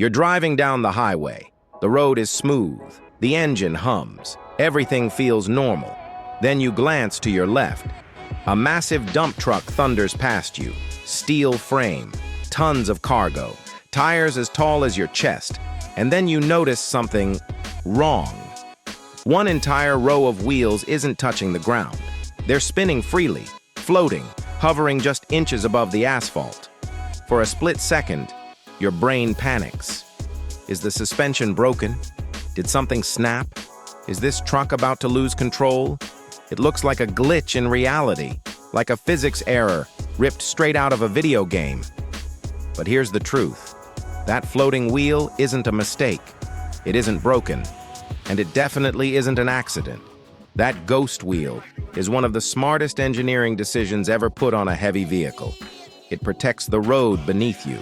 You're driving down the highway. The road is smooth. The engine hums. Everything feels normal. Then you glance to your left. A massive dump truck thunders past you. Steel frame, tons of cargo, tires as tall as your chest. And then you notice something wrong. One entire row of wheels isn't touching the ground. They're spinning freely, floating, hovering just inches above the asphalt. For a split second, your brain panics. Is the suspension broken? Did something snap? Is this truck about to lose control? It looks like a glitch in reality, like a physics error ripped straight out of a video game. But here's the truth. That floating wheel isn't a mistake. It isn't broken. And it definitely isn't an accident. That ghost wheel is one of the smartest engineering decisions ever put on a heavy vehicle. It protects the road beneath you.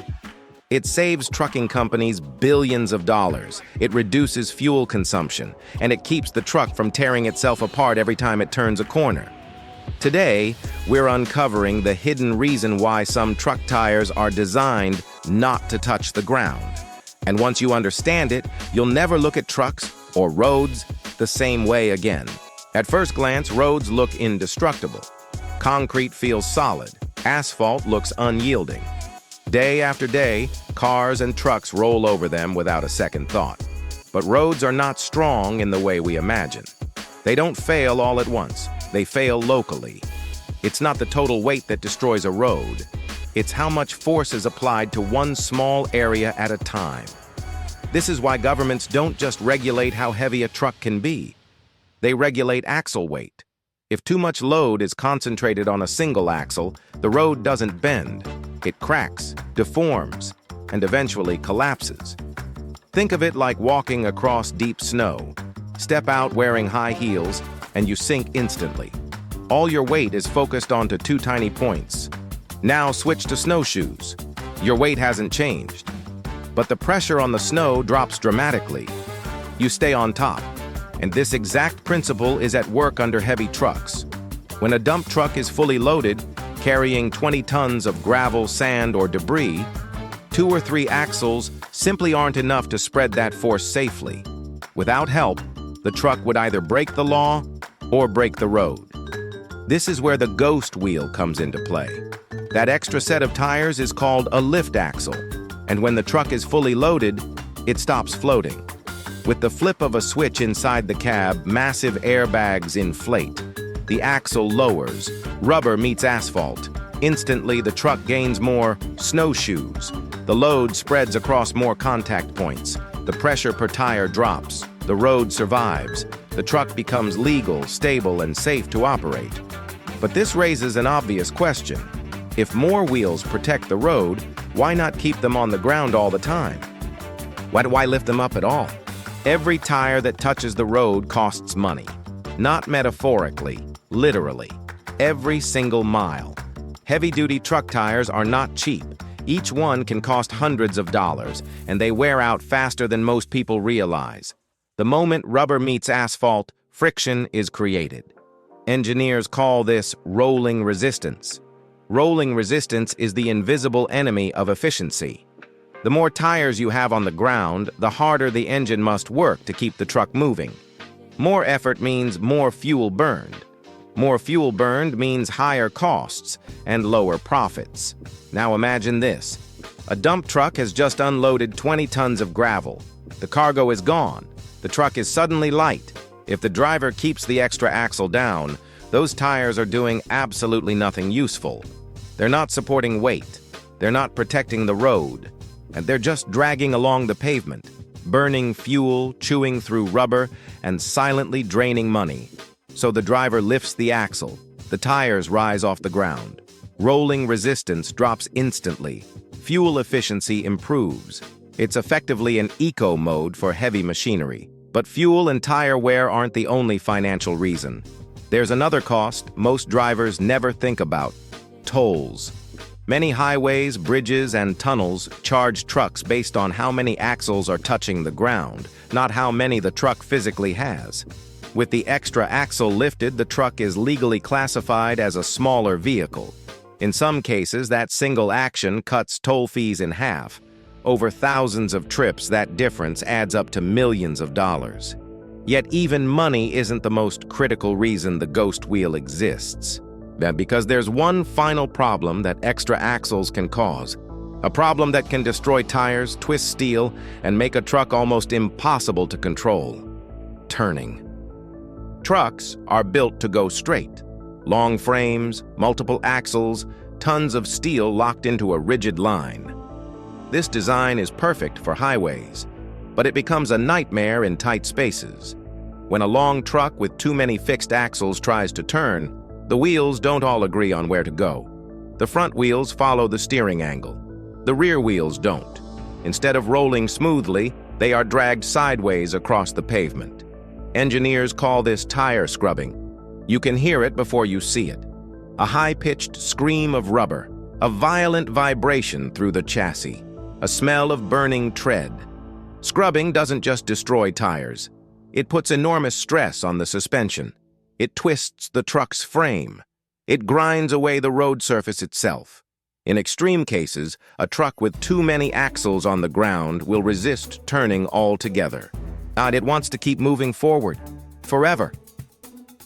It saves trucking companies billions of dollars. It reduces fuel consumption, and it keeps the truck from tearing itself apart every time it turns a corner. Today, we're uncovering the hidden reason why some truck tires are designed not to touch the ground. And once you understand it, you'll never look at trucks or roads the same way again. At first glance, roads look indestructible. Concrete feels solid. Asphalt looks unyielding. Day after day, cars and trucks roll over them without a second thought. But roads are not strong in the way we imagine. They don't fail all at once. They fail locally. It's not the total weight that destroys a road. It's how much force is applied to one small area at a time. This is why governments don't just regulate how heavy a truck can be. They regulate axle weight. If too much load is concentrated on a single axle, the road doesn't bend. It cracks, deforms, and eventually collapses. Think of it like walking across deep snow. Step out wearing high heels, and you sink instantly. All your weight is focused onto two tiny points. Now switch to snowshoes. Your weight hasn't changed, but the pressure on the snow drops dramatically. You stay on top. And this exact principle is at work under heavy trucks. When a dump truck is fully loaded, carrying 20 tons of gravel, sand, or debris, 2 or 3 axles simply aren't enough to spread that force safely. Without help, the truck would either break the law or break the road. This is where the ghost wheel comes into play. That extra set of tires is called a lift axle, and when the truck is fully loaded, it stops floating. With the flip of a switch inside the cab, massive airbags inflate. The axle lowers. Rubber meets asphalt. Instantly, the truck gains more snowshoes. The load spreads across more contact points. The pressure per tire drops. The road survives. The truck becomes legal, stable, and safe to operate. But this raises an obvious question. If more wheels protect the road, why not keep them on the ground all the time? Why lift them up at all? Every tire that touches the road costs money. Not metaphorically, literally. Every single mile. Heavy-duty truck tires are not cheap. Each one can cost hundreds of dollars, and they wear out faster than most people realize. The moment rubber meets asphalt, friction is created. Engineers call this rolling resistance. Rolling resistance is the invisible enemy of efficiency. The more tires you have on the ground, the harder the engine must work to keep the truck moving. More effort means more fuel burned. More fuel burned means higher costs and lower profits. Now imagine this. A dump truck has just unloaded 20 tons of gravel. The cargo is gone. The truck is suddenly light. If the driver keeps the extra axle down, those tires are doing absolutely nothing useful. They're not supporting weight. They're not protecting the road. And they're just dragging along the pavement, burning fuel, chewing through rubber, and silently draining money. So the driver lifts the axle. The tires rise off the ground. Rolling resistance drops instantly. Fuel efficiency improves. It's effectively an eco mode for heavy machinery. But fuel and tire wear aren't the only financial reason. There's another cost most drivers never think about: tolls. Many highways, bridges, and tunnels charge trucks based on how many axles are touching the ground, not how many the truck physically has. With the extra axle lifted, the truck is legally classified as a smaller vehicle. In some cases, that single action cuts toll fees in half. Over thousands of trips, that difference adds up to millions of dollars. Yet even money isn't the most critical reason the ghost wheel exists. Because there's one final problem that extra axles can cause. A problem that can destroy tires, twist steel, and make a truck almost impossible to control. Turning. Trucks are built to go straight. Long frames, multiple axles, tons of steel locked into a rigid line. This design is perfect for highways, but it becomes a nightmare in tight spaces. When a long truck with too many fixed axles tries to turn, the wheels don't all agree on where to go. The front wheels follow the steering angle. The rear wheels don't. Instead of rolling smoothly, they are dragged sideways across the pavement. Engineers call this tire scrubbing. You can hear it before you see it. A high-pitched scream of rubber, a violent vibration through the chassis, a smell of burning tread. Scrubbing doesn't just destroy tires. It puts enormous stress on the suspension. It twists the truck's frame. It grinds away the road surface itself. In extreme cases, a truck with too many axles on the ground will resist turning altogether. It wants to keep moving forward, forever.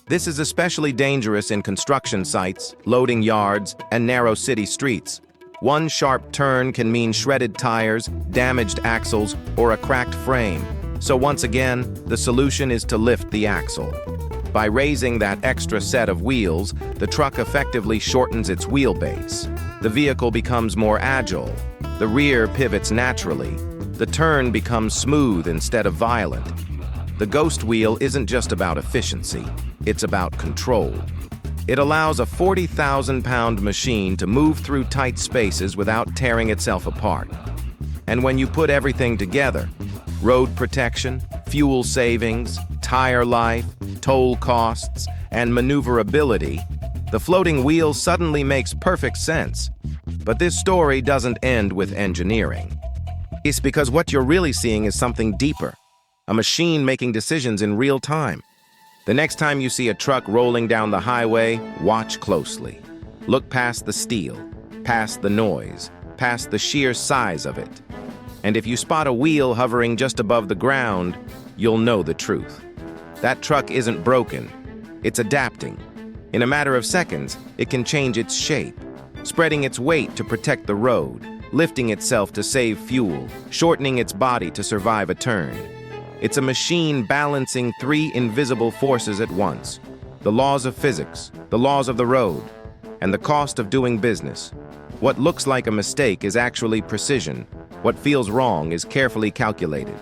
This is especially dangerous in construction sites, loading yards, and narrow city streets. One sharp turn can mean shredded tires, damaged axles, or a cracked frame. So once again, the solution is to lift the axle. By raising that extra set of wheels, the truck effectively shortens its wheelbase. The vehicle becomes more agile. The rear pivots naturally. The turn becomes smooth instead of violent. The ghost wheel isn't just about efficiency, it's about control. It allows a 40,000-pound machine to move through tight spaces without tearing itself apart. And when you put everything together, road protection, fuel savings, tire life, toll costs, and maneuverability, the floating wheel suddenly makes perfect sense. But this story doesn't end with engineering. It's because what you're really seeing is something deeper, a machine making decisions in real time. The next time you see a truck rolling down the highway, watch closely. Look past the steel, past the noise, past the sheer size of it. And if you spot a wheel hovering just above the ground, you'll know the truth. That truck isn't broken, it's adapting. In a matter of seconds, it can change its shape, spreading its weight to protect the road, lifting itself to save fuel, shortening its body to survive a turn. It's a machine balancing three invisible forces at once: the laws of physics, the laws of the road, and the cost of doing business. What looks like a mistake is actually precision. What feels wrong is carefully calculated.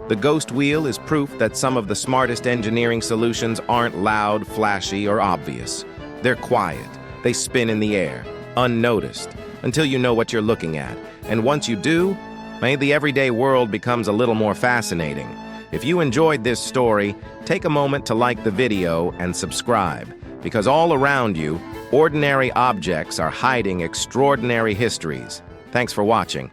The ghost wheel is proof that some of the smartest engineering solutions aren't loud, flashy, or obvious. They're quiet. They spin in the air, unnoticed, until you know what you're looking at. And once you do, maybe the everyday world becomes a little more fascinating. If you enjoyed this story, take a moment to like the video and subscribe, because all around you, ordinary objects are hiding extraordinary histories. Thanks for watching.